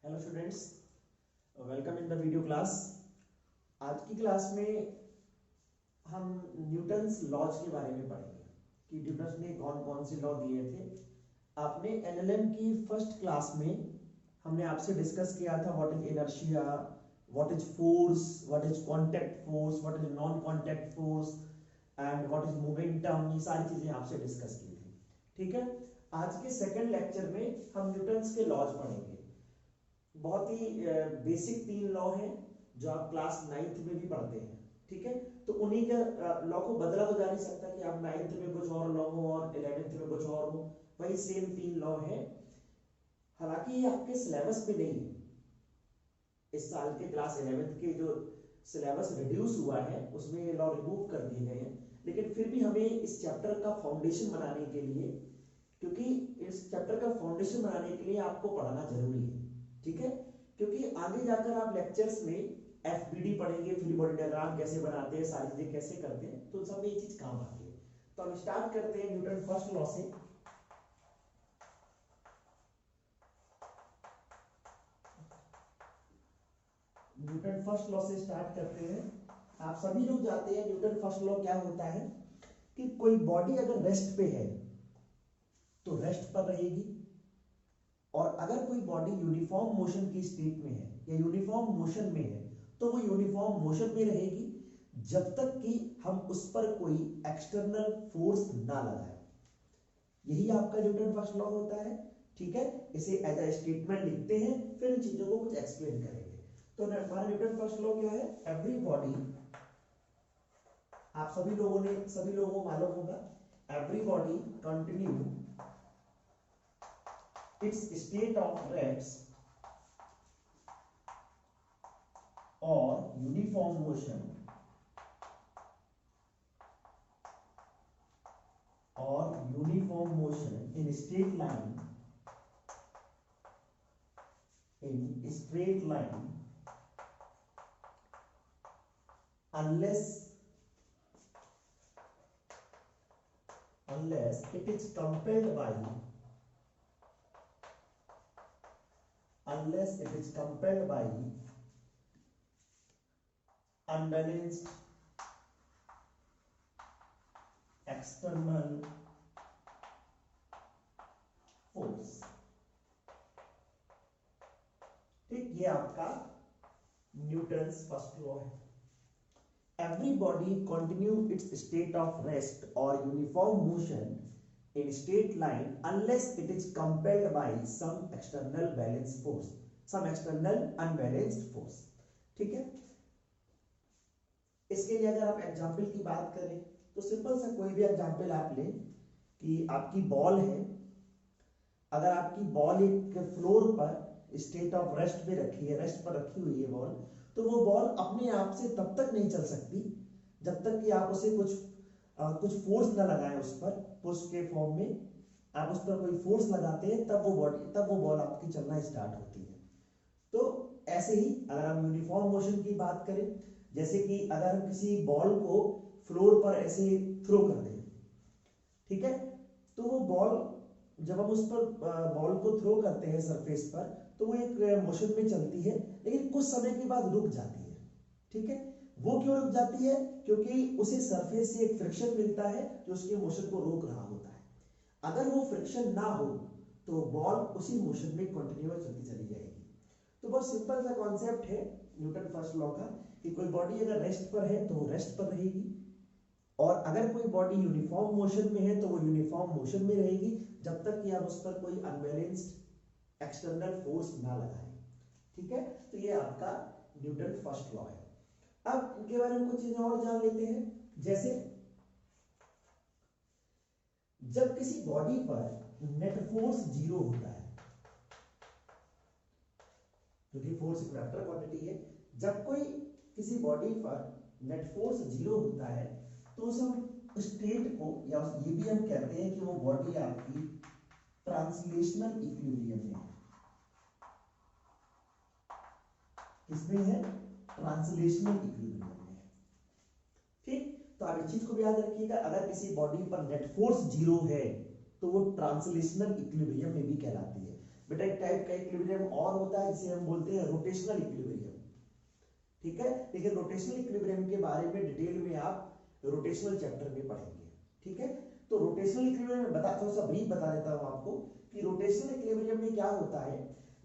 Hello students, welcome in the video class. आज की class में हम न्यूटन्स लॉज के बारे में पढ़ेंगे कि न्यूटन ने कौन कौन से लॉ दिए थे। आपने एनएलएम की फर्स्ट क्लास में हमने आपसे डिस्कस किया था what is inertia, what is force, what is contact force, what is non contact force and what is momentum. ये सारी चीजें आपसे डिस्कस की थी। ठीक है, आज के सेकंड लेक्चर में हम न्यूटन्स के लॉज पढ़ेंगे। बहुत ही बेसिक 3 लॉ हैं जो आप क्लास 9th में भी पढ़ते हैं। ठीक है, तो उन्हीं के लॉ को बदला तो जा नहीं सकता कि आप 9th में कुछ और लॉ हो और 11th में कुछ और हो। वही सेम 3 लॉ है। हालांकि ये आपके सिलेबस में नहीं है। इस साल के क्लास 11th के जो सिलेबस रिड्यूस हुआ है उसमें ये लॉ रिमूव कर दिए गए हैं, लेकिन फिर भी हमें इस चैप्टर का फाउंडेशन बनाने के लिए, क्योंकि इस चैप्टर का फाउंडेशन बनाने के लिए आपको पढ़ना जरूरी है। ठीक है, क्योंकि आगे जाकर आप लेक्चर्स में एफबीडी पढ़ेंगे, फ्री बॉडी डायग्राम कैसे बनाते हैं, सारी चीजें कैसे करते हैं, तो सब में ये चीज काम आती है। तो हम स्टार्ट करते हैं न्यूटन फर्स्ट लॉ से। न्यूटन फर्स्ट लॉ से स्टार्ट करते हैं। आप सभी लोग जानते हैं न्यूटन फर्स्ट लॉ क्या होता है कि कोई बॉडी अगर रेस्ट पे है तो रेस्ट पर रहेगी, और अगर कोई बॉडी यूनिफॉर्म मोशन की स्टेट में है या यूनिफॉर्म मोशन में है तो वो यूनिफॉर्म मोशन में रहेगी जब तक कि हम उस पर कोई एक्सटर्नल फोर्स ना लगाए। यही आपका न्यूटन फर्स्ट लॉ होता है। ठीक है, इसे एज अ स्टेटमेंट लिखते हैं, फिर इन चीजों को कुछ एक्सप्लेन करेंगे। तो हमारा न्यूटन फर्स्ट लॉ क्या है? एवरी बॉडी, आप सभी लोगों को मालूम होगा, every body continue its state of rest or uniform motion in straight line unless it is compelled by unbalanced external force। ठीक, ये आपका न्यूटन्स फर्स्ट लॉ है। Every body continue its state of rest or uniform motion in straight line unless it is compelled by some external balance force, some external unbalanced force। ठीक है, इसके लिए अगर आप एग्जाम्पल की बात करें तो सिंपल सा कोई भी एग्जाम्पल आप लें कि आपकी बॉल है। अगर आपकी बॉल एक फ्लोर पर स्टेट ऑफ रेस्ट पे रखी है, रेस्ट पर रखी हुई है बॉल, तो वो बॉल अपने आप से तब तक नहीं चल सकती जब तक कि आप उसे कुछ फोर्स ना लगाएं। उस पर पुश के फॉर्म में आप उस पर कोई फोर्स लगाते हैं, तब वो बॉल आपकी चलना स्टार्ट होती है। तो ऐसे ही अगर हम यूनिफॉर्म मोशन की बात करें, जैसे कि अगर हम किसी बॉल को फ्लोर पर ऐसे थ्रो कर दें, ठीक है, तो वो बॉल, जब हम उस पर बॉल को थ्रो करते हैं सरफेस पर, तो वो एक मोशन में चलती है, लेकिन कुछ समय के बाद रुक जाती है। ठीक है, वो क्यों रुक जाती है? क्योंकि उसे सरफेस से एक फ्रिक्शन मिलता है जो उसके मोशन को रोक रहा होता है। अगर वो फ्रिक्शन ना हो तो बॉल उसी मोशन में कंटिन्यूअस चलती चली जाएगी। तो बहुत सिंपल सा कॉन्सेप्ट है न्यूटन फर्स्ट लॉ का कि कोई बॉडी अगर रेस्ट पर है तो वो रेस्ट पर रहेगी, और अगर कोई बॉडी यूनिफॉर्म मोशन में है तो वो यूनिफॉर्म मोशन में रहेगी जब तक कि आप उस पर कोई अनबैलेंस्ड एक्सटर्नल फोर्स ना लगाएं। ठीक है, तो ये आपका न्यूटन फर्स्ट लॉ है। अब इनके बारे में कुछ चीजें और जान लेते हैं। जैसे जब किसी बॉडी पर नेट फोर्स 0 होता है, क्योंकि फोर्स एक वेक्टर क्वांटिटी है, जब कोई किसी बॉडी पर नेट फोर्स 0 होता है तो उस हम स्टेट को, या ये भी हम कहते हैं कि वो बॉडी आपकी ट्रांसलेशनल इक्विलिब्रियम में है। किसमें है? ट्रांसलेशनल इक्विलिब्रियम में है। ठीक, तो आप इस चीज को भी याद रखिएगा, अगर किसी बॉडी पर नेट फोर्स 0 है तो वो ट्रांसलेशनल इक्विलिब्रियम में भी कहलाती है। बेटा एक टाइप का इक्विलिब्रियम और होता है जिसे हम बोलते हैं रोटेशनल इक्विलिब्रियम, ठीक है। लेकिन रोटेशनल इक्विलिब्रियम के बारे में डिटेल में आप रोटेशनल चैप्टर में पढ़ेंगे, ठीक है। तो रोटेशनल इक्विलिब्रियम में थोड़ा सा ब्रीफ बता देता हूं आपको कि रोटेशनल इक्विलिब्रियम में क्या होता है।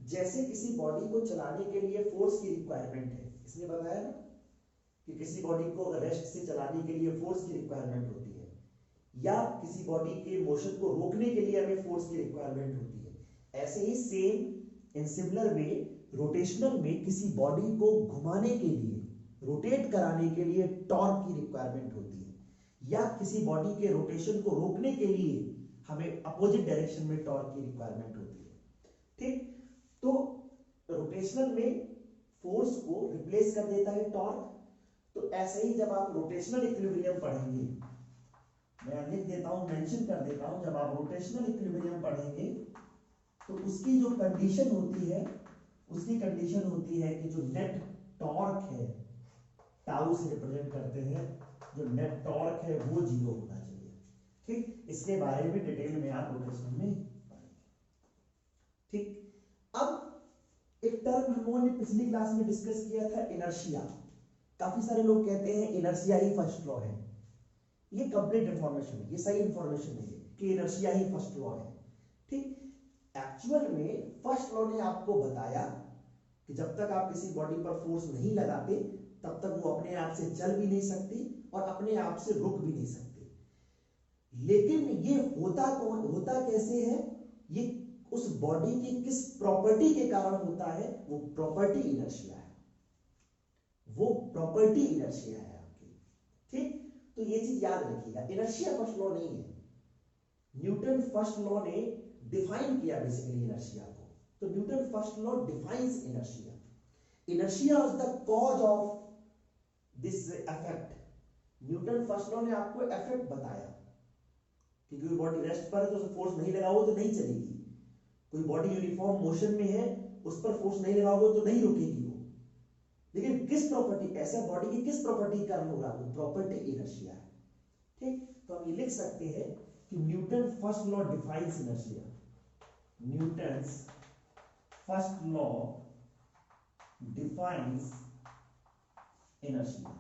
जैसे किसी बॉडी को चलाने के लिए फोर्स की रिक्वायरमेंट है, इसने बताया ना कि किसी बॉडी को रेस्ट से चलाने के लिए फोर्स की रिक्वायरमेंट होती है, या किसी बॉडी के मोशन को रोकने के लिए हमें फोर्स की रिक्वायरमेंट होती है। ऐसे ही same in similar way rotational में किसी बॉडी को घुमाने के लिए, रोटेट कराने के लिए टॉर्क की रिक्वायरमेंट होती है, या किसी बॉडी के रोटेशन को रोकने के लिए हमें अपोजिट डायरेक्शन में टॉर्क की रिक्वायरमेंट होती है, ठीक। तो रोटेशनल में फोर्स को रिप्लेस कर देता है टॉर्क। तो ऐसे ही जब आप रोटेशनल इक्विलिब्रियम पढ़ेंगे, मैं लिख देता हूं, मेंशन कर देता हूं, जब आप रोटेशनल इक्विलिब्रियम पढ़ेंगे तो उसकी जो कंडीशन होती है, उसकी कंडीशन होती है कि जो नेट टॉर्क है, टाउ से रिप्रेजेंट करते हैं, जो नेट टॉर्क है वो 0 होना चाहिए, ठीक। इसके बारे में डिटेल में आप रोटेशन में पढ़ेंगे, ठीक। अब एक टर्म हम लोगों ने पिछली क्लास में डिस्कस किया था, इनर्शिया। काफी सारे लोग कहते हैं इनर्शिया ही फर्स्ट लॉ है। ये कंप्लीट इंफॉर्मेशन है, ये सही इंफॉर्मेशन है कि इनर्शिया ही फर्स्ट लॉ है, ठीक। एक्चुअल में फर्स्ट लॉ ने आपको बताया कि जब तक आप किसी बॉडी पर फोर्स नहीं लगाते तब तक वो अपने आप से चल भी नहीं सकती और अपने आप से रुक भी नहीं सकती। लेकिन ये होता कैसे है, ये उस बॉडी की किस प्रॉपर्टी के कारण होता है, वो प्रॉपर्टी इनर्शिया है, वो प्रॉपर्टी इनर्शिया है आपकी, ठीक। तो ये चीज याद रखिएगा, इनर्शिया फर्स्ट लॉ नहीं है। न्यूटन फर्स्ट लॉ ने डिफाइन किया बेसिकली इनर्शिया को। तो Newton first law defines inertia. Inertia is the cause of this effect. Newton first law ने आपको इफेक्ट बताया कि कोई बॉडी रेस्ट पर है तो उसे फोर्स नहीं लगाओ तो नहीं चलेगी, कोई बॉडी यूनिफॉर्म मोशन में है उस पर फोर्स नहीं लगाओगे तो नहीं रुकेगी वो। लेकिन किस प्रॉपर्टी, ऐसा बॉडी की किस प्रॉपर्टी के कारण हो रहा है, प्रॉपर्टी इनर्शिया है, ठीक। तो हम ये लिख सकते हैं कि Newton first law defines inertia. Newton's first law defines inertia.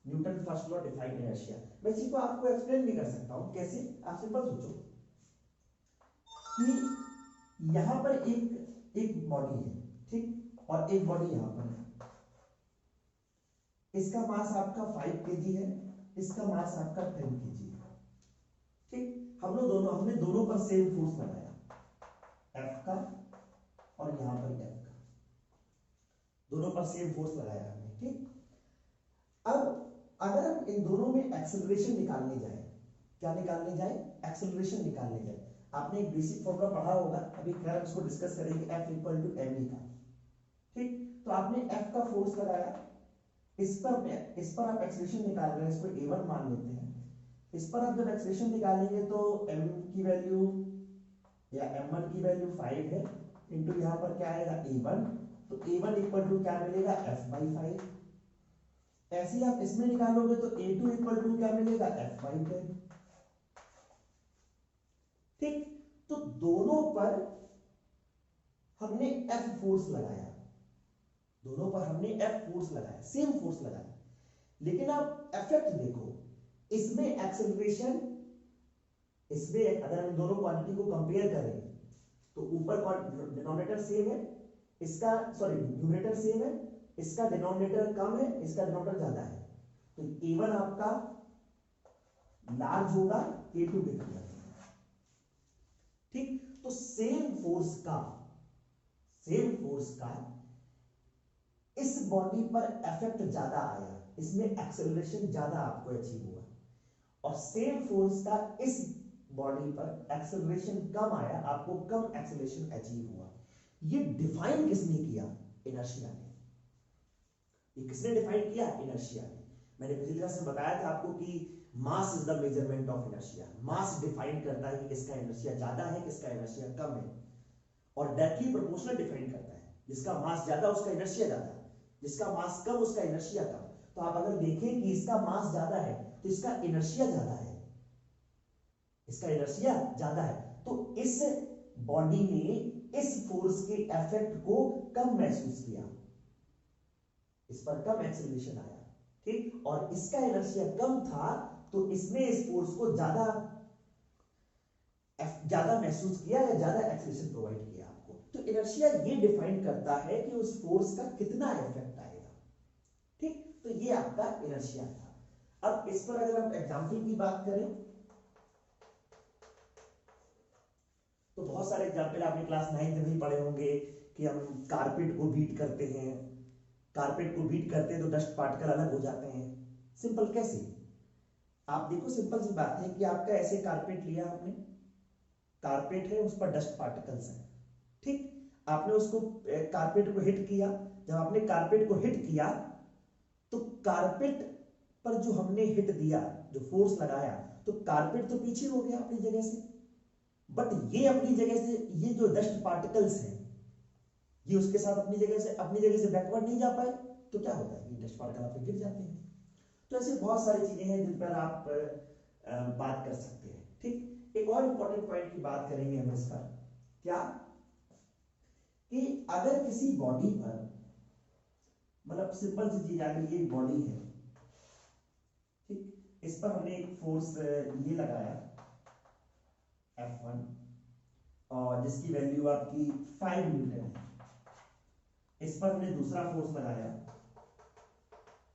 Newton first law define inertia. मैं इसी को आपको एक्सप्लेन भी कर सकता हूं, कैसे। आप सिंपल सोचो कि यहां पर एक बॉडी है, ठीक, और एक बॉडी यहां पर है। इसका मास आपका 5 kg है, इसका मास आपका 10 kg है, ठीक। हमने दोनों पर सेम फोर्स लगाया, F का और यहां पर F का, दोनों पर सेम फोर्स लगाया हमने, ठीक। अब अगर हम इन दोनों में एक्सेलरेशन निकालने जाए, क्या निकालने जाए, एक्सेलरेशन निकालने जाए, आपने एक बेसिक फॉर्मूला पढ़ा होगा, अभी खैर उसको डिस्कस करेंगे, F इक्वल टू एम का, ठीक। तो आपने F का फोर्स लगाया, इस पर आप एक्सेलरेशन निकाल रहे हैं, इसको A1 मान लेते हैं। इस पर आप जब एक्सेलरेशन निकालेंगे तो m की वैल्यू या m1 की वैल्यू 5 है, इंटू यहां पर क्या आएगा A1, तो A1 इक्वल टू क्या मिलेगा, F/5। ऐसे ही आप इसमें निकालोगे तो A2 इक्वल टू क्या मिलेगा, F/10, ठीक। तो दोनों पर हमने F फोर्स लगाया, दोनों पर हमने F फोर्स लगाया, सेम फोर्स लगाया। लेकिन आप इफेक्ट देखो, इसमें एक्सेलरेशन, इसमें अगर हम दोनों क्वांटिटी को कंपेयर करें तो ऊपर डिनोमिनेटर सेम है, इसका न्यूमरेटर सेम है, इसका डिनोमिनेटर कम है, इसका डिनोमिनेटर ज्यादा है, तो A1 आपका लार्ज होगा, A2 के कंपेयर, ठीक। तो सेम फोर्स का इस बॉडी पर इफेक्ट ज्यादा आया, इसमें एक्सेलरेशन ज्यादा आपको अचीव हुआ, और सेम फोर्स का इस बॉडी पर एक्सेलरेशन कम आया, आपको कम एक्सेलरेशन अचीव हुआ। ये डिफाइन किसने किया, इनर्शिया ने। ये किसने डिफाइन किया, इनर्शिया ने। मैंने पिछली क्लास में बताया था आपको कि mass is the measurement of inertia. Mass define करता है कि किसका इनर्शिया ज्यादा है, किसका इनर्शिया कम है, और डायरेक्टली प्रोपोर्शनल डिफाइन करता है, जिसका मास ज्यादा उसका इनर्शिया ज्यादा, जिसका मास कम उसका इनर्शिया कम। तो आप अगर देखें कि इसका मास ज्यादा है तो इसका इनर्शिया ज्यादा है, इसका इनर्शिया ज्यादा है, तो इस बॉडी ने इस फोर्स के इफेक्ट को कम महसूस किया, इस पर कम एक्सेलरेशन आया, ठीक, और इसका इनर्शिया कम था तो इसने इस फोर्स को ज्यादा महसूस किया या ज्यादा एक्सेलरेशन प्रोवाइड किया आपको। तो इनर्शिया ये डिफाइन करता है कि उस फोर्स का कितना इफेक्ट आएगा, ठीक। तो ये आपका इनर्शिया था। अब इस पर अगर आप एग्जांपल की बात करें तो बहुत सारे एग्जांपल आपने क्लास 9th में ही पढ़े होंगे कि हम कारपेट को बीट करते हैं, कारपेट को बीट करते हैं तो डस्ट पार्टिकल अलग हो जाते हैं। सिंपल कैसे? आप देखो, सिंपल सी बात है कि आपका ऐसे कारपेट लिया आपने, कारपेट है, उस पर डस्ट पार्टिकल्स हैं, ठीक। आपने उसको कारपेट को हिट किया, जब आपने कारपेट को हिट किया तो कारपेट पर जो हमने हिट दिया, जो फोर्स लगाया, तो कारपेट तो पीछे हो गया अपनी जगह से, बट ये अपनी जगह से, ये जो डस्ट पार्टिकल्स हैं ये उसके साथ अपनी जगह से बैकवर्ड नहीं जा पाए, तो क्या होता है, ये डस्ट पार्टिकल आप पे गिर जाते हैं। तो ऐसे बहुत सारी चीजें हैं जिन पर आप बात कर सकते हैं, ठीक। एक और इंपॉर्टेंट पॉइंट की बात करेंगे हम इस पर, क्या कि अगर किसी बॉडी पर, मतलब सिंपल सी चीज, अगर ये बॉडी है, ठीक, इस पर हमने एक फोर्स ये लगाया F1 और जिसकी वैल्यू आपकी 5 न्यूटन है, इस पर हमने दूसरा फोर्स लगाया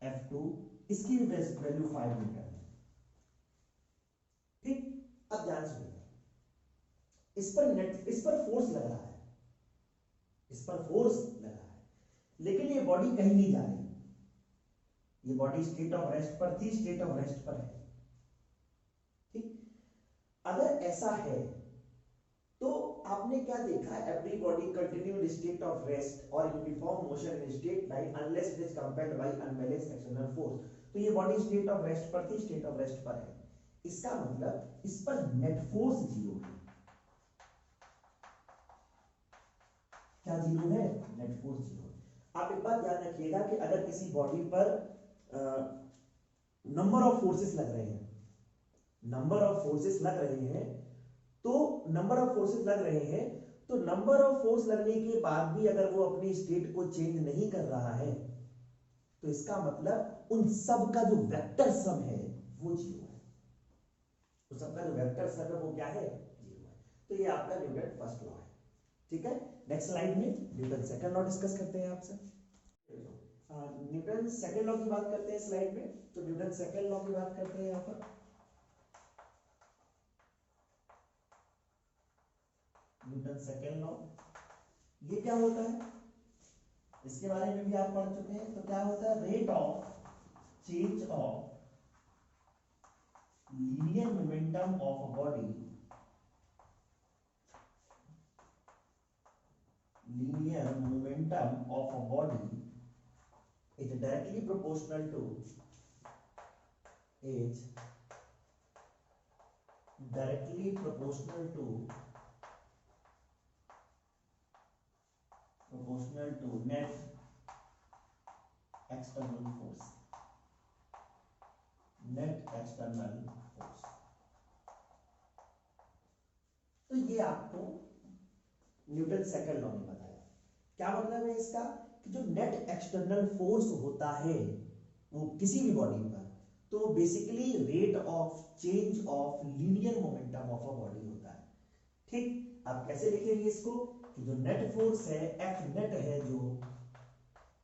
F2, इसकी भी वैल्यू 5 न्यूटन है, ठीक। अब ध्यान सुनिए, इस पर फोर्स लग रहा है, इस पर फोर्स लग रहा है, लेकिन ये बॉडी कहीं नहीं जा रही, ये बॉडी स्टेट ऑफ रेस्ट पर थी, स्टेट ऑफ रेस्ट पर है, ठीक। अगर ऐसा है तो आपने क्या देखा, every body continue in state of rest और uniform motion in state line unless it is compelled by unbalanced external force. तो ये बॉडी स्टेट ऑफ रेस्ट पर थी, स्टेट ऑफ रेस्ट पर है, इसका मतलब इस पर नेट फोर्स जीरो है। क्या जीरो है? Net force zero. आप एक बात ध्यान रखिएगा कि अगर किसी बॉडी पर नंबर ऑफ फोर्सेस लग रहे हैं, नंबर ऑफ फोर्सेस लग रहे हैं, तो नंबर ऑफ फोर्सेस लग रहे हैं, तो नंबर ऑफ फोर्स लगने के बाद भी अगर वो अपनी स्टेट को चेंज नहीं कर रहा है, तो इसका मतलब उन सब का जो वेक्टर सम है वो जीरो है, उन सब का जो वेक्टर सम है वो क्या है? जीरो है। तो ये आपका न्यूटन फर्स्ट लॉ है, ठीक है। नेक्स्ट स्लाइड में न्यूटन सेकंड लॉ डिस्कस करते हैं आपसे। न्यूटन सेकंड लॉ की बात करते हैं स्लाइड में, तो न्यूटन सेकंड लॉ की बात करते हैं यहां पर। न्यूटन सेकंड लॉ, ये क्या होता है, इसके बारे में भी आप पढ़ चुके हैं। तो क्या होता है, rate of change of linear momentum of a body, linear momentum of a body is directly proportional to is directly proportional to net external force, net external force। तो ये आपको न्यूटन सेकंड लॉ ने बताया। क्या मतलब है इसका, कि जो नेट एक्सटर्नल फोर्स होता है वो किसी भी बॉडी पर, तो basically rate of change of linear momentum of a body होता है, ठीक। आप कैसे लिखेंगे इसको, कि जो नेट फोर्स है एफ नेट है जो,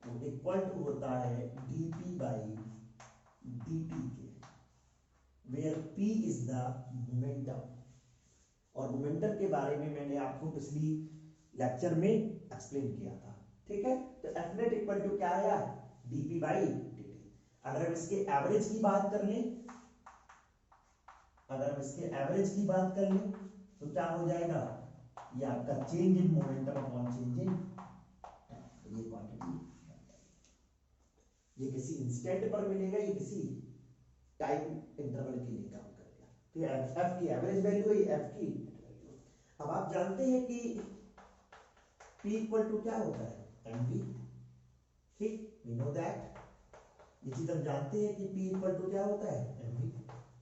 वो इक्वल टू होता है dp बाई dt के, where p is the momentum. और मोमेंटम के बारे में मैंने आपको पिछली लेक्चर में एक्सप्लेन किया था, ठीक है। तो एफ नेट इक्वल टू क्या आया, dp बाई dt। अगर हम इसके एवरेज की बात कर लें, अगर हम इसके एवरेज की बात कर लें तो क्या हो जाएगा, ये आपका change in momentum upon change in time. ये क्वांटिटी, ये किसी इंस्टेंट पर मिलेगा, ये किसी टाइम इंटरवल के लिए काम करेगा। तो ये एफ की एवरेज वैल्यू है, ये एफ की वैल्यू। अब आप जानते हैं कि P इक्वल टू क्या होता है, mv, ठीक, वी नो दैट, ये चीज हम जानते हैं कि P इक्वल टू क्या होता है, mv।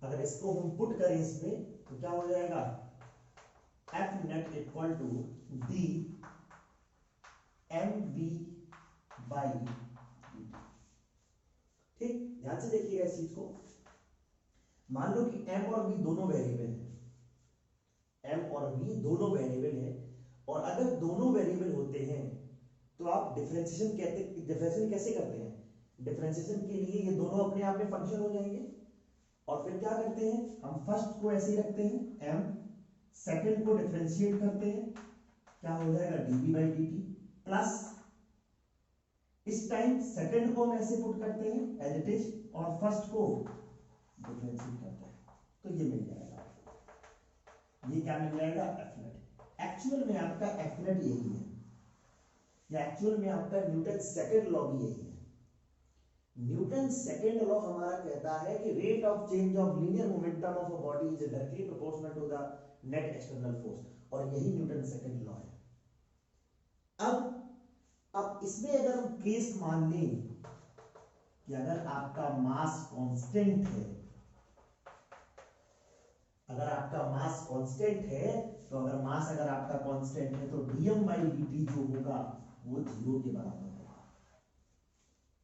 अगर इसको हम पुट करें इसमें तो क्या हो जाएगा, F net equal to D M V by D. ठीक, ध्यान से देखिएगा इस चीज को। मान लो कि एम और वी दोनों वेरिएबल है, एम और वी दोनों वेरिएबल है, और अगर दोनों वेरिएबल होते हैं तो आप डिफरेंशिएशन कैसे करते हैं? डिफरेंशिएशन के लिए ये दोनों अपने आप में फंक्शन हो जाएंगे, और फिर क्या करते हैं, हम फर्स्ट को ऐसे ही रखते हैं m, सेकंड को डिफरेंशिएट करते हैं, क्या हो जाएगा dv बाई dt, प्लस इस टाइम सेकंड को हम ऐसे पुट करते हैं एज इट इज, और फर्स्ट को डिफरेंशिएट करते हैं, तो ये मिल जाएगा। ये क्या मिल जाएगा? F net. एक्चुअल में आपका एफ नेट यही है, या एक्चुअल में आपका न्यूटन सेकंड लॉ भी यही है। न्यूटन सेकंड लॉ हमारा कहता है कि rate of change of linear momentum of a body is directly proportional to the net external force, और यही न्यूटन सेकंड लॉ है। अब इसमें अगर हम केस मान लें कि अगर आपका मास कांस्टेंट है, अगर आपका मास कांस्टेंट है, तो अगर आपका कांस्टेंट है तो dm बाई dt जो होगा वो 0 के बराबर होगा।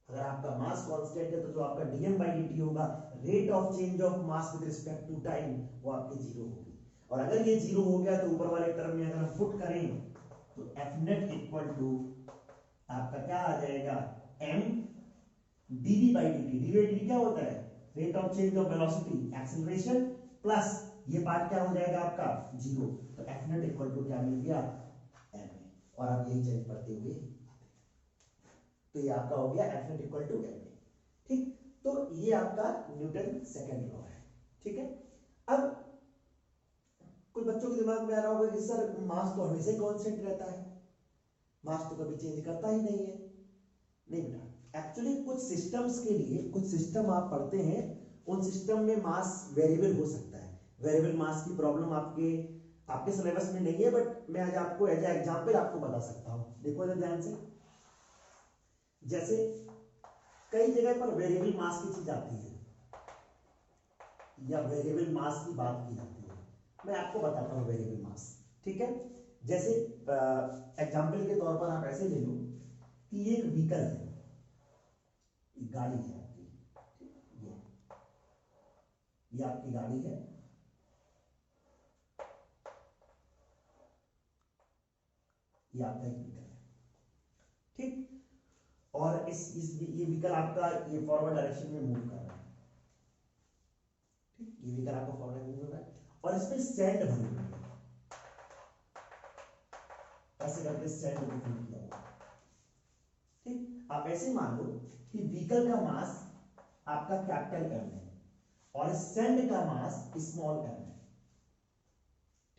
अगर आपका मास कांस्टेंट है तो जो आपका dm बाई dt होगा, rate of change of mass with respect to time, वो आपकी 0 होगी। और अगर ये 0 हो गया तो ऊपर वाले टर्म में अगर हम पुट करें तो एफ नेट इक्वल टू आपका क्या आ जाएगा, m dv by dt। dv by dt क्या होता है? Rate of change of velocity, acceleration, plus ये पार्ट क्या हो जाएगा आपका 0, तो एफ नेट इक्वल टू क्या मिल गया, m, और आप यही चेंज करते हुए, तो ये आपका हो गया F net equal to m। ठीक, तो ये आपका न्यूटन सेकंड लॉ है। ठीक है, अब कुछ बच्चों के दिमाग में आ रहा होगा कि सर मास तो हमेशा ही कांस्टेंट रहता है, मास तो कभी चेंज करता ही नहीं है। नहीं बेटा, एक्चुअली कुछ सिस्टम्स के लिए, कुछ सिस्टम आप पढ़ते हैं, उन सिस्टम में मास वेरिएबल हो सकता है। वेरिएबल मास की प्रॉब्लम आपके सिलेबस में नहीं है, बट मैं आज आपको एज एग्जांपल आपको बता सकता हूं। देखो जरा ध्यान से, जैसे कई जगह पर वेरिएबल मास की चीज आती है या वेरिएबल मास की बात की जाती है, मैं आपको बताता हूं वेरिएबल मास। ठीक है, जैसे एग्जांपल के तौर पर आप ऐसे ले लो कि एक व्हीकल है, एक गाड़ी है आपकी, ये आपकी गाड़ी है, ये आपका एक व्हीकल है। ठीक, और ये व्हीकल आपका ये फॉरवर्ड डायरेक्शन में मूव कर रहा है। ठीक, ये व्हीकल आपका फॉरवर्ड डायरेक्शन में मूव कर रहा है, और इसमें सैंड भरी हुई है, ऐसे करके सैंड को फिल किया हुआ। ठीक, आप ऐसे मान लो कि व्हीकल का मास आपका कैपिटल M है और सैंड का मास स्मॉल m है।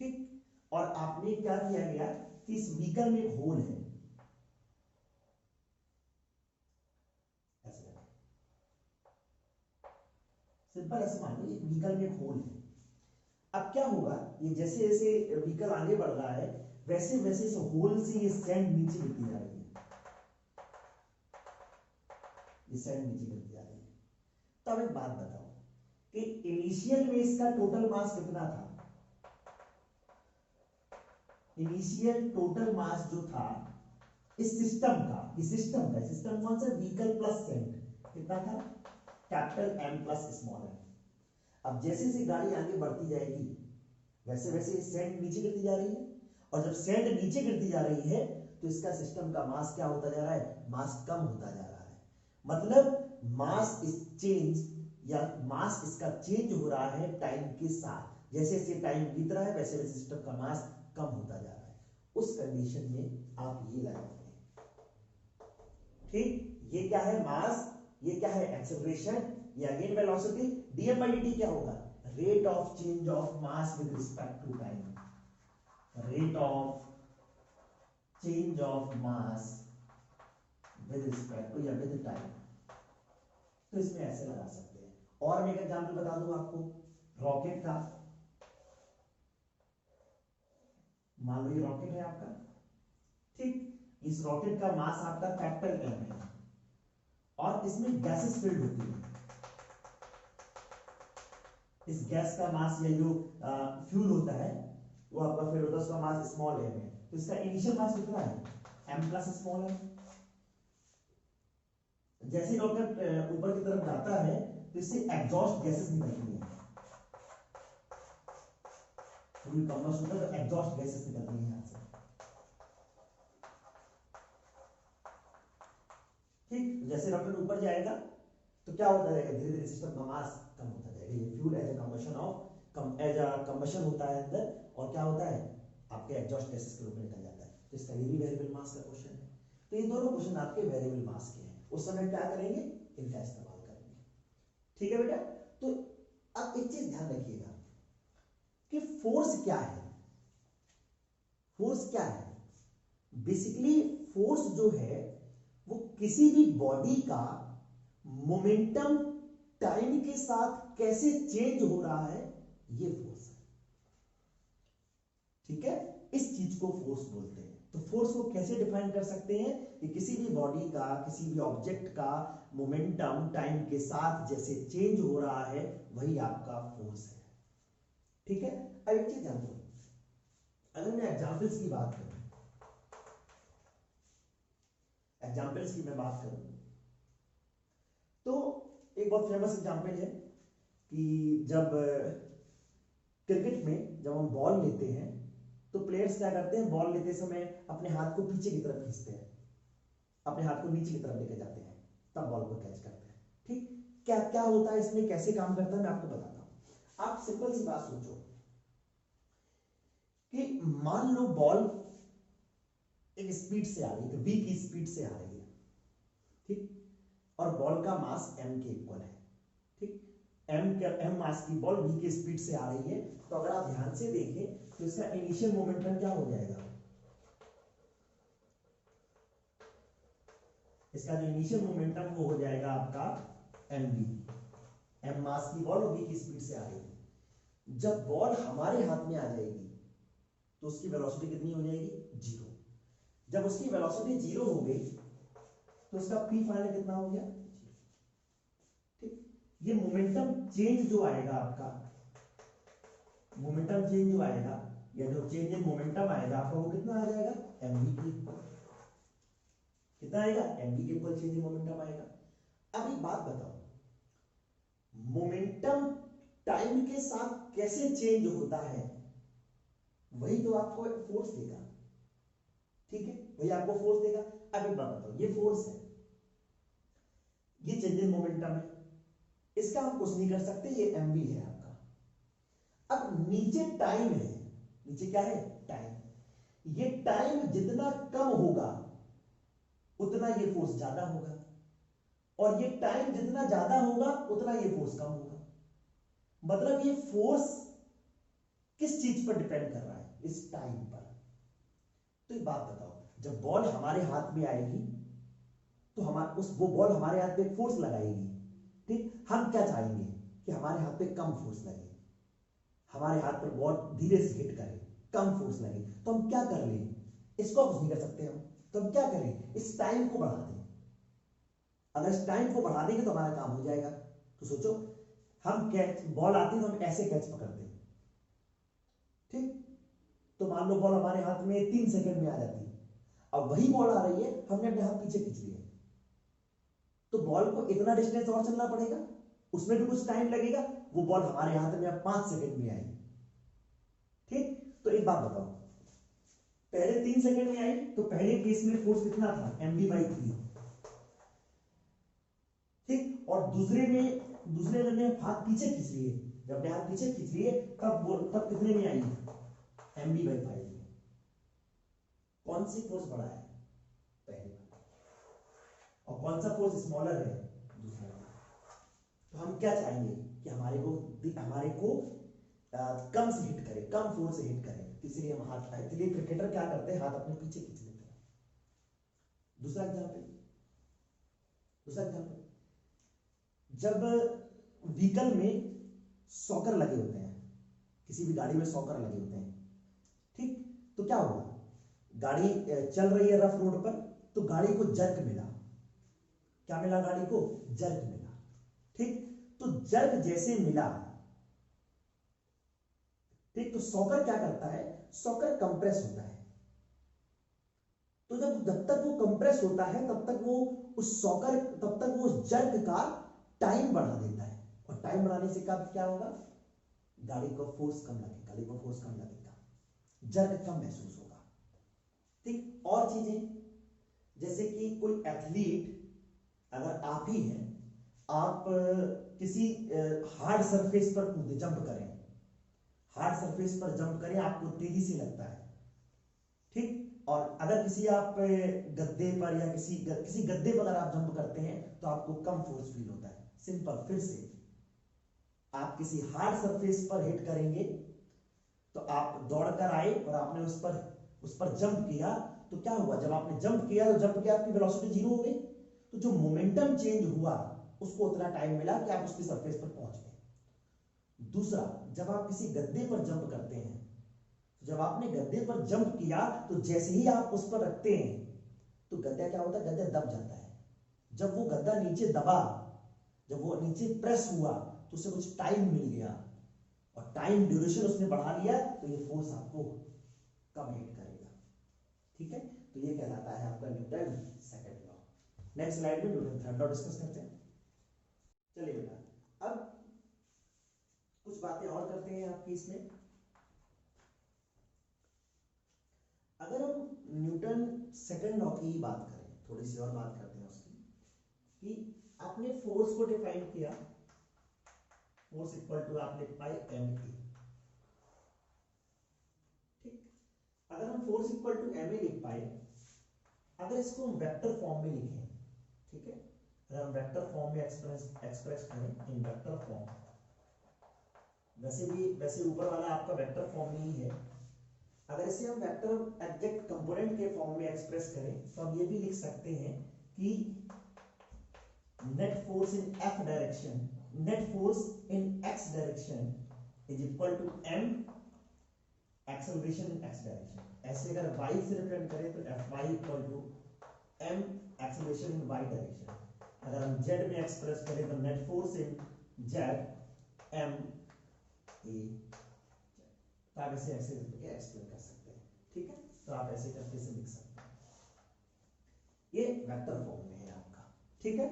ठीक, और आपने क्या किया गया कि इस व्हीकल में एक होल है, सिंपल ऐसे मान लो एक व्हीकल में एक होल है। अब क्या होगा, ये जैसे जैसे व्हीकल आगे बढ़ रहा है वैसे वैसे इस होल से ये सैंड नीचे गिरती जा रही है, ये सैंड नीचे गिरती जा रही है। तो अब एक बात बताओ कि इनिशियल में इसका टोटल मास कितना था? इनिशियल टोटल मास जो था इस सिस्टम का, सिस्टम कौन सा? व्हीकल प्लस सैंड, कितना था? Capital M plus small m। अब जैसे जैसे गाड़ी आगे बढ़ती जाएगी वैसे वैसे सैंड नीचे गिरती जा रही है, और जब सैंड नीचे गिरती जा रही है तो इसका सिस्टम का मास क्या होता जा रहा है? मास कम होता जा रहा है। मतलब मास इस चेंज या मास इसका चेंज हो रहा है टाइम के साथ, जैसे जैसे टाइम बीत रहा है वैसे वैसे सिस्टम का मास कम होता जा रहा है। उस कंडीशन में आप ये लगाएंगे। ठीक, ये क्या है? मास, ये क्या है? एक्सेलरेशन, ये again velocity. dm by dt क्या होगा? Rate of change of mass with respect to time, rate of change of mass with respect to या विद टाइम। तो इसमें ऐसे लगा सकते हैं। और मैं एक एग्जांपल बता दूं आपको रॉकेट का। मान लो ये रॉकेट है आपका, ठीक, इस रॉकेट का मास आपका कैपिटल M है और इसमें गैसेस फिल्ड होती है। इस गैस का मास या जो फ्यूल होता है वो आपका फेल होता है, उसका मास स्मॉल m है, तो इसका इनिशियल मास कितना है m प्लस स्मॉल m। जैसे रॉकेट ऊपर की तरफ जाता है तो इससे एग्जॉस्ट गैसेस निकलती हैं, कंबस्ट होता है तो एग्जॉस्ट गैसेस निकलती हैं यहां से, ठीक। जैसे रॉकेट ऊपर जाएगा तो क्या होता जाएगा, धीरे धीरे सिस्टम का मास कम होता जाएगा, ये फ्यूल एज अ कंबशन होता है अंदर, और क्या होता है आपके एग्जॉस्ट गैसेस के रूप में निकल जाता है। तो इसका ये भी वेरिएबल मास का क्वेश्चन है। तो ये दोनों क्वेश्चन आपके वेरिएबल मास के हैं, उस समय क्या करेंगे, इनका इस्तेमाल करेंगे, ठीक है बेटा। तो अब एक चीज ध्यान रखिएगा कि फोर्स क्या है, फोर्स क्या है, बेसिकली फोर्स जो है वो किसी भी बॉडी का मोमेंटम टाइम के साथ कैसे चेंज हो रहा है, ये फोर्स है, ठीक है। इस चीज को फोर्स बोलते हैं। तो फोर्स को कैसे डिफाइन कर सकते हैं कि किसी भी बॉडी का, किसी भी ऑब्जेक्ट का मोमेंटम टाइम के साथ जैसे चेंज हो रहा है, वही आपका फोर्स है, ठीक है। अब एक चीज ध्यान दो, अगर मैं एग्जाम्पल्स की बात करूं, एग्जाम्पल्स की मैं बात करूं तो एक बहुत फेमस एग्जाम्पल है कि जब क्रिकेट में जब हम बॉल लेते हैं तो प्लेयर्स क्या करते हैं, बॉल लेते समय अपने हाथ को पीछे की तरफ खींचते हैं, अपने हाथ को नीचे की तरफ लेके जाते हैं, तब बॉल को कैच करते हैं, ठीक। क्या क्या होता है इसमें, कैसे काम करता है, मैं आपको बताता हूं। आप सिंपल सी बात सोचो कि मान लो बॉल एक स्पीड से आ रही है, v की स्पीड से आ रही है, ठीक, और बॉल का मास m के इक्वल है, ठीक। m मास की बॉल v की स्पीड से आ रही है, तो अगर आप ध्यान से देखें तो इसका इनिशियल मोमेंटम क्या हो जाएगा, इसका जो इनिशियल मोमेंटम वो हो जाएगा आपका mv, m मास की बॉल v की स्पीड से आ रही है। जब बॉल हमारे हाथ में आ जाएगी तो उसकी वेलोसिटी कितनी हो जाएगी, जीरो। जब उसकी वेलोसिटी जीरो हो गई तो उसका पी फाइनल कितना हो गया, ठीक। ये मोमेंटम चेंज जो आएगा आपका, मोमेंटम चेंज जो आएगा या जो चेंज इन मोमेंटम आएगा आपका, वो कितना आ जाएगा, mv के इक्वल, कितना आएगा, mv के इक्वल चेंज इन मोमेंटम आएगा। अब एक बात बताओ, मोमेंटम टाइम के साथ कैसे चेंज होता है, वही तो आपको फोर्स देगा, ठीक है, वही आपको फोर्स देगा। अब एक बात बताओ, ये फोर्स है, ये चेंज इन मोमेंटम है, इसका हम कुछ नहीं कर सकते, ये mv है आपका। अब नीचे टाइम है, नीचे क्या है, टाइम, ये टाइम जितना कम होगा उतना ये फोर्स ज्यादा होगा, और ये टाइम जितना ज्यादा होगा उतना ये फोर्स कम होगा। मतलब ये फोर्स किस चीज पर डिपेंड कर रहा है, इस टाइम पर। तो एक बात बताओ, जब बॉल हमारे हाथ में आएगी तो हमारे वो बॉल हमारे हाथ पे फोर्स लगाएगी, ठीक। हम क्या चाहेंगे कि हमारे हाथ पे कम फोर्स लगे, हमारे हाथ पर बॉल धीरे से हिट करे, कम फोर्स लगे, तो हम क्या कर लें, इसको कुछ नहीं कर सकते हम, तो हम क्या करें, इस टाइम को बढ़ा दें। अगर इस टाइम को बढ़ा देंगे तो हमारा काम हो जाएगा। तो सोचो, हम कैच, बॉल आती है तो हम ऐसे कैच पकड़ते हैं, ठीक। तो मान लो बॉल हमारे हाथ में 3 सेकंड में आ जाती है, अब वही बॉल आ रही है, हमने अपने हाथ पीछे खींच लिया, तो बॉल को इतना डिस्टेंस और चलना पड़ेगा, उसमें भी कुछ टाइम लगेगा, वो बॉल हमारे हाथ में अब 5 सेकंड में आई, ठीक। तो एक बात बताओ, पहले 3 सेकंड में आई तो पहले केस में फोर्स कितना था, mv/3, ठीक। और दूसरे में हाथ पीछे खींच लिए, जब अपने हाथ पीछे खींच लिए तब कितने में आई, mv/5 में। कौन सी फोर्स बड़ा है, पहले वाला, और कौन सा फोर्स स्मॉलर है, दूसरा वाला। तो हम क्या चाहेंगे कि हमारे को कम से हिट करे, कम फोर्स से हिट करे, इसलिए हम हाथ, इसलिए क्रिकेटर क्या करते हैं, हाथ अपने पीछे खींच लेते हैं। दूसरा एग्जांपल, जब व्हीकल में सॉकर लगे होते हैं, किसी भी गाड़ी में सॉकर लगे होते हैं, ठीक। तो क्या होगा, गाड़ी चल रही है रफ रोड पर, तो गाड़ी को जर्क मिला, क्या मिला, गाड़ी को जर्क मिला, ठीक। तो जर्क जैसे मिला, ठीक। तो सॉकर क्या करता है, सॉकर कंप्रेस होता है। तो जब तक वो कंप्रेस होता है तब तक वो उस जर्क का टाइम बढ़ा देता है, और टाइम बढ़ाने से क्या होगा, गाड़ी को फोर्स कम लगेगा, जर्क कम महसूस होगा। ठीक। और चीजें जैसे कि कोई एथलीट, अगर आप ही हैं, आप किसी हार्ड सरफेस पर कूदे, हार्ड सरफेस पर जंप करें, आपको तेजी से लगता है। ठीक। और अगर किसी आप गद्दे पर या किसी गद्दे पर अगर आप जंप करते हैं तो आपको कम फोर्स फील होता है। सिंपल, फिर से आप किसी हार्ड सरफेस पर हिट करेंगे, तो आप दौड़कर आए और आपने उस पर जंप किया, तो क्या हुआ, जब आपने जंप किया तो आपकी वेलोसिटी 0 हो गई। तो जो मोमेंटम चेंज हुआ उसको उतना टाइम मिला कि आप उसकी सरफेस पर पहुंच गए। दूसरा, जब आप किसी गद्दे पर जंप करते हैं, जब आपने गद्दे पर जंप किया तो जैसे ही आप उस पर रखते हैं तो गद्दा क्या होता है, गद्दा दब जाता है। जब वो गद्दा नीचे दबा, जब वो नीचे प्रेस हुआ तो उसे कुछ टाइम मिल गया, और टाइम ड्यूरेशन उसने बढ़ा लिया, तो ये फोर्स आपको कम हिट करेगा। ठीक है। तो ये कहलाता है आपका Newton second law. Next slide में न्यूटन थर्ड लॉ डिस्कस करते हैं। चलिए बेटा, अब कुछ बातें और करते हैं आपकी इसमें। अगर हम न्यूटन सेकंड लॉ की बात करें, थोड़ी सी और बात करते हैं उसकी, कि आपने फोर्स को डिफाइन किया, फोर्स इक्वल टू आप लिख पाए एम ए। ठीक। अगर हम force equal to M A लिख पाए, अगर इसको हम वेक्टर फॉर्म में लिखें, ठीक है, अगर हम वेक्टर फॉर्म में एक्सप्रेस करें इन वेक्टर फॉर्म, वैसे ऊपर वाला आपका वेक्टर फॉर्म नहीं है, अगर इसे हम वेक्टर एग्जैक्ट कंपोनेंट के फॉर्म में एक्सप्रेस करें तो हम ये भी लिख सकते हैं कि net force in X direction is equal to M acceleration in X direction. ऐसे अगर y से रिप्रेजेंट करें तो Fy equal to m acceleration in y direction. अगर हम z में एक्सप्रेस करें तो net force in z m a। तो आप ऐसे एक्सप्लेन कर सकते हैं। ठीक है। तो आप ऐसे करके इसे लिख सकते हैं, ये वेक्टर फॉर्म में है आपका। ठीक है।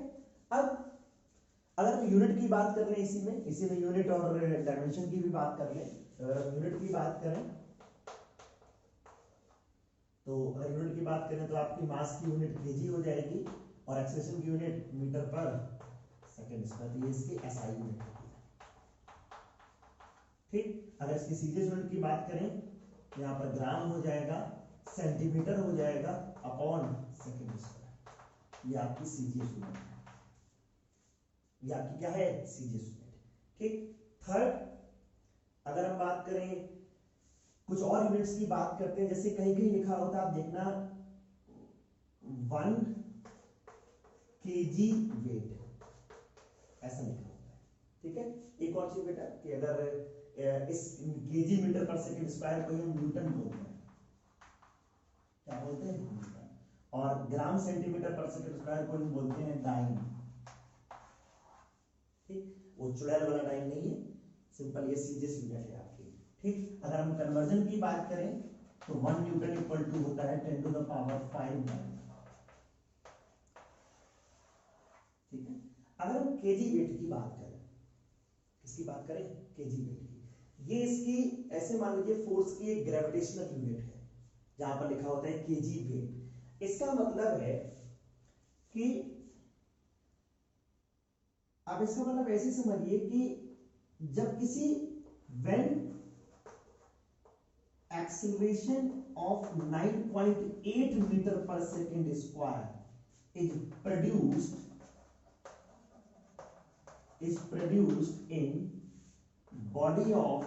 अब अगर हम यूनिट की बात कर रहे हैं, इसी में यूनिट और डायमेंशन की भी बात कर लें, तो अगर हम यूनिट की बात करें तो आपकी मास की यूनिट केजी हो जाएगी और एक्सेलरेशन की यूनिट मीटर पर सेकंड स्क्वायर, तो ये इसकी एसआई यूनिट होगी। ठीक। अगर इसकी सीरियस यूनिट की बात करें, यहां पर ग्राम हो जाएगा, सेंटीमीटर हो जाएगा अपॉन सेकंड स्क्वायर, ये आपकी सीजीएस यूनिट है, ये आपकी क्या है, सीजीएस यूनिट। ठीक। थर्ड, अगर हम बात करें कुछ और यूनिट्स की बात करते हैं, जैसे कहीं कहीं लिखा होता है, आप देखना 1 kg वेट, ऐसा लिखा होता है। ठीक है। एक और चीज बेटा कि अगर इस केजी मीटर पर सेकंड स्क्वायर को हम न्यूटन बोलते हैं, क्या बोलते हैं, न्यूटन, और ग्राम सेंटीमीटर पर सेकंड स्क्वायर को हम बोलते हैं डाइन। ठीक। वो चुड़ैल वाला डाइन नहीं है, सिंपल ये सीजीएस यूनिट है आपकी। ठीक। अगर हम कन्वर्जन की बात करें तो 1 न्यूटन इक्वल टू होता है 10 टू द पावर 5 न्यूटन। ठीक है। अगर हम केजी वेट की बात करें, किसकी बात करें, केजी वेट की, ये इसकी ऐसे मान लीजिए फोर्स की एक ग्रेविटेशनल यूनिट है, जहां पर लिखा होता है केजी वेट। इसका मतलब है कि आप इसका मतलब ऐसे समझिए कि जब किसी when acceleration of 9.8 meter per second square is produced in body of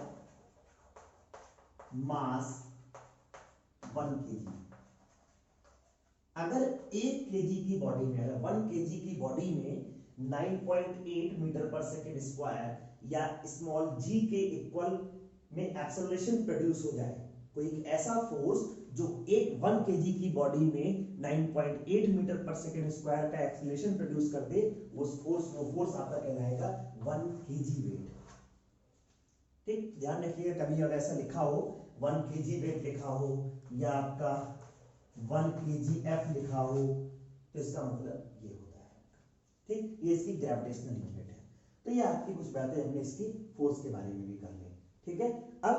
mass 1 kg। अगर 1 kg की बॉडी में, अगर 1 kg की बॉडी में 9.8 मीटर पर सेकेंड स्क्वायर या स्मॉल g के इक्वल में एक्सेलरेशन प्रोड्यूस हो जाए, कोई एक ऐसा फोर्स जो 1 kg की बॉडी में 9.8 मीटर पर सेकेंड स्क्वायर का एक्सेलरेशन प्रोड्यूस कर दे, वो फोर्स आपका कहलाएगा 1 kg वेट। ठीक, ध्यान रखिएगा कभी अगर ऐसा लिखा हो 1 kg वेट लिखा हो या आपका 1 kgf लिखा हो तो इसका मतलब ये होता है। ठीक, ये इसकी ग्रेविटेशनल यूनिट है। तो ये आपकी कुछ बातें हमने इसकी फोर्स के बारे में भी कर ली। ठीक है, अब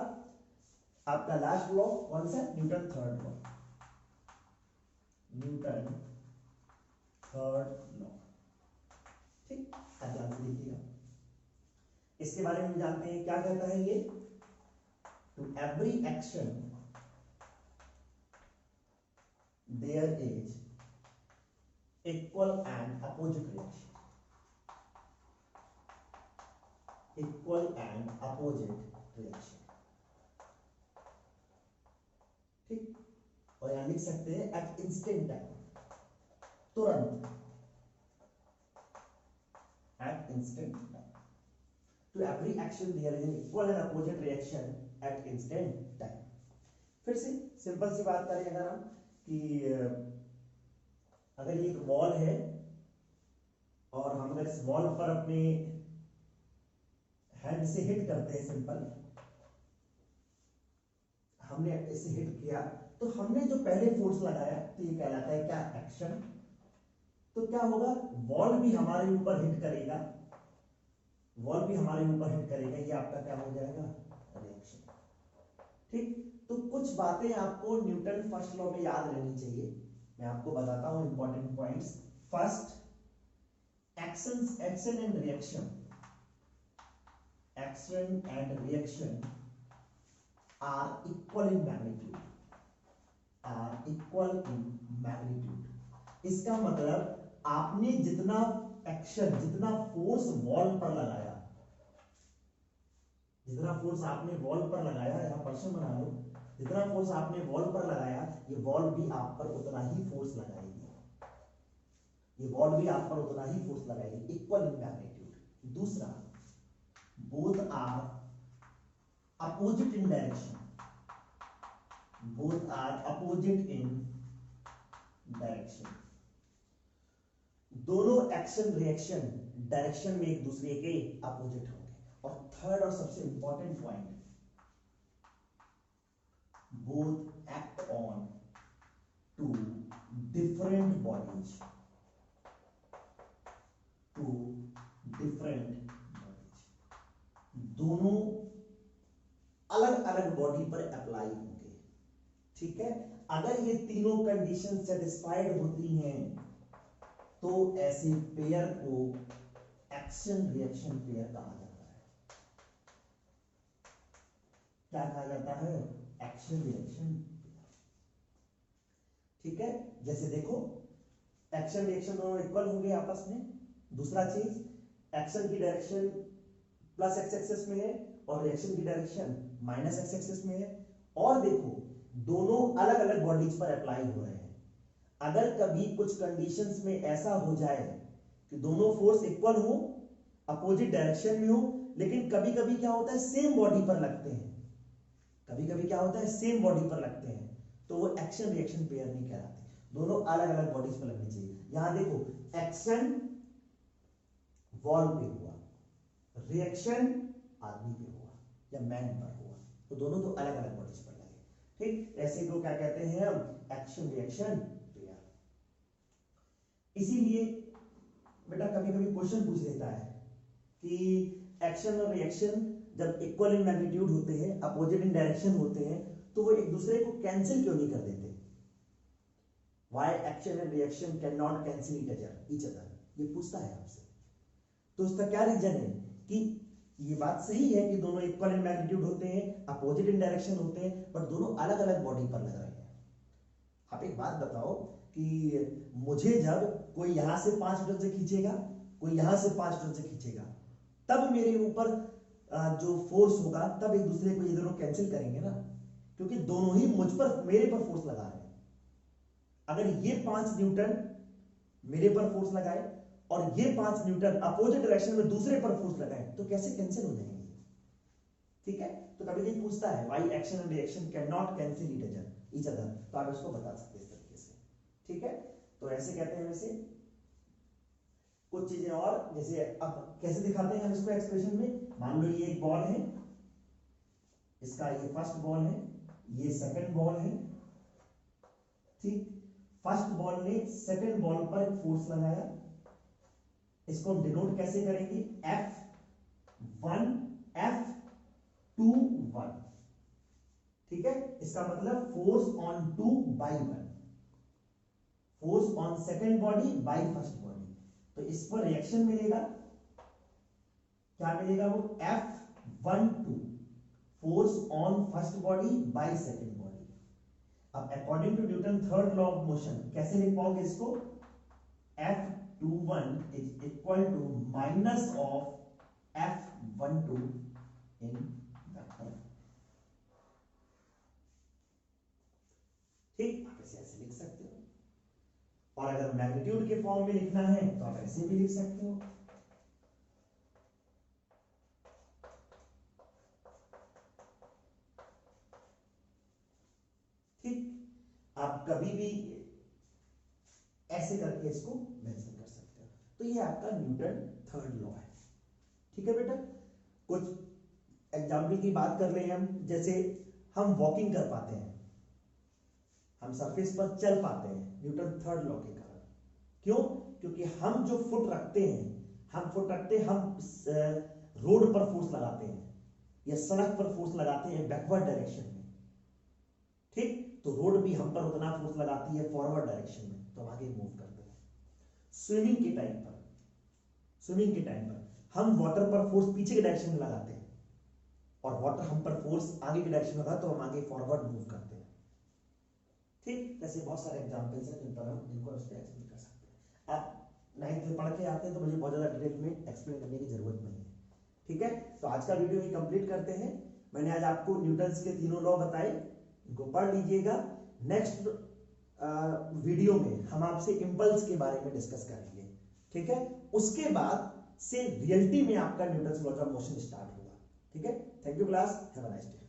आपका लास्ट लॉ कौन सा? Newton third law, Newton third law. ठीक, ध्यान से देखिएगा, इसके बारे में जानते हैं। क्या कहता है ये? To every action there is equal and opposite reaction, equal and opposite reaction. ठीक, और यहां लिख सकते हैं एट इंस्टेंट टाइम, तुरंत, at instant time. To every action there is an equal and opposite reaction at instant time. फिर से simple सी बात करें अगर हम कि अगर ये एक बॉल है और हम अगर इस बॉल पर अपने हैंड से हिट करते हैं, सिंपल हमने इसे हिट किया तो हमने जो पहले फोर्स लगाया तो ये कहलाता है क्या? एक्शन। तो क्या होगा? बॉल भी हमारे ऊपर हिट करेगा, बॉल भी हमारे ऊपर हिट करेगा, ये आपका क्या हो जाएगा? रिएक्शन। ठीक, तो कुछ बातें आपको न्यूटन फर्स्ट लॉ में याद रहनी चाहिए। मैं आपको बताता हूं important points. First, action and reaction, action and reaction are equal in magnitude, are equal in magnitude. इसका मतलब आपने जितना एक्शन, जितना फोर्स वॉल पर लगाया, जितना फोर्स आपने वॉल पर लगाया, यहां पर्सन बना लो, जितना फोर्स आपने वॉल पर लगाया ये वॉल भी आप पर उतना ही फोर्स लगाएगी, ये वॉल भी आप पर उतना ही फोर्स लगाएगी, इक्वल इन मैग्नीट्यूड। दूसरा, both are opposite in direction, both are opposite in direction. दोनों एक्शन रिएक्शन डायरेक्शन में एक दूसरे के अपोजिट होंगे। और थर्ड और सबसे important point, both act on two different bodies, two different bodies. दोनों अलग अलग बॉडी पर अप्लाई होंगे। ठीक है, अगर ये तीनों कंडीशन सेटिस्फाइड होती हैं तो ऐसे पेयर को एक्शन रिएक्शन पेयर कहा जाता है। क्या कहा जाता है? Action reaction pair. ठीक है, जैसे देखो एक्शन रिएक्शन दोनों इक्वल होंगे आपस में। दूसरा चीज, एक्शन की डायरेक्शन प्लस एक्स एक्सिस में है और रिएक्शन की डायरेक्शन माइनस एक्स एक्सिस में है। और देखो दोनों अलग अलग बॉडीज पर अप्लाई हो रहे हैं। अगर कभी कुछ कंडीशंस में ऐसा हो जाए कि दोनों फोर्स इक्वल हो, अपोजिट डायरेक्शन में हो, लेकिन कभी कभी क्या होता है सेम बॉडी पर लगते हैं, कभी कभी क्या होता है सेम बॉडी पर लगते हैं, तो वो एक्शन रिएक्शन पेयर नहीं कहलाते, दोनों अलग अलग बॉडीज पर लगनी चाहिए। यहां देखो एक्शन वॉल पे हुआ, रिएक्शन आदमी पे हुआ या मैन पर हुआ, तो दोनों तो अलग अलग बॉडीज पर लगे। ठीक, ऐसे को क्या कहते हैं हम? Action reaction pair. इसीलिए बेटा कभी कभी क्वेश्चन पूछ देता है कि एक्शन और रिएक्शन जब इक्वल इन मैग्नीट्यूड होते हैं, अपोजिट इन डायरेक्शन होते हैं, तो वो एक दूसरे को कैंसिल क्यों नहीं कर देते? Why action and reaction cannot cancel each other? ये पूछता है आपसे। तो उसका क्या रीजन है कि ये बात सही है कि दोनों इक्वल इन मैग्नीट्यूड होते हैं, अपोजिट इन डायरेक्शन होते हैं, पर दोनों अलग अलग बॉडी पर लग रहे हैं। आप एक बात बताओ कि मुझे जब कोई यहां से 5 मीटर से खींचेगा, कोई यहां से 5 मीटर से खींचेगा, तब मेरे ऊपर जो फोर्स होगा तब एक दूसरे को ये दोनों कैंसिल करेंगे ना, क्योंकि दोनों ही मुझ पर, मेरे पर फोर्स लगा रहे हैं। अगर ये 5 न्यूटन मेरे पर फोर्स लगाए और ये 5 न्यूटन अपोजिट डायरेक्शन में दूसरे पर फोर्स लगाए तो कैसे कैंसिल हो जाएंगे? ठीक है, तो कभी कभी पूछता है why action and reaction can not cancel each other, तो आप इसको बता सकते हैं इस तरीके से। ठीक है, तो ऐसे कहते हैं। वैसे कुछ चीजें और, जैसे अब कैसे दिखाते हैं हम इसको एक्सप्रेशन में। मान लो ये एक बॉल है इसका ये फर्स्ट बॉल है, ये सेकंड बॉल है, ठीक। फर्स्ट बॉल ने सेकंड बॉल पर एक फोर्स लगाया, इसको हम डिनोट कैसे करेंगे, F1 F2 1, ठीक है। इसका मतलब force on 2 by 1, force on second body by first body. तो इस पर रिएक्शन मिलेगा, क्या मिलेगा वो, F12 force on first body by second body. अब according to Newton third law of motion कैसे लिख पाओगे इसको, F21 is equal to minus of F12 in vector, ठीक। आप इसे ऐसे लिख सकते हो, और अगर मैग्नीट्यूड के फॉर्म में लिखना है तो आप ऐसे भी लिख सकते हो, ठीक। आप कभी भी ऐसे करके इसको मेंशन कर सकते हो। तो ये आपका न्यूटन थर्ड लॉ है, ठीक है बेटा। कुछ एग्जाम्पल की बात कर रहे हैं हम, जैसे हम वॉकिंग कर पाते हैं, हम सरफेस पर चल पाते हैं न्यूटन थर्ड लॉ के कारण। क्यों? क्योंकि हम जो फुट रखते हैं, हम रोड पर फोर्स लगाते हैं या सड़क पर फोर्स लगाते हैं बैकवर्ड डायरेक्शन में, ठीक। तो रोड भी हम पर उतना फोर्स लगाती है फॉरवर्ड डायरेक्शन में, तो हम आगे मूव करते हैं। स्विमिंग के टाइम पर हम वाटर पर फोर्स पीछे के डायरेक्शन में लगाते हैं, और वाटर हम पर फोर्स आगे के डायरेक्शन में लगा तो हम आगे फॉरवर्ड मूव करते हैं, ठीक। ऐसे बहुत सारे एग्जांपल्स हैं जिन पर हम इनको एक्सप्लेन कर सकते हैं। आप 9th में पढ़ के आते हैं तो मुझे बहुत ज्यादा डिटेल में एक्सप्लेन करने की जरूरत नहीं है, ठीक है। तो आज का वीडियो ही कंप्लीट करते हैं। मैंने आज आपको न्यूटन्स के तीनों लॉ बताए, इनको पढ़ लीजिएगा। नेक्स्ट वीडियो में हम आपसे इंपल्स के बारे में डिस्कस करेंगे, ठीक है। उसके बाद से रियलिटी में आपका Newton's law of motion start होगा, ठीक है। Thank you class, have a nice day.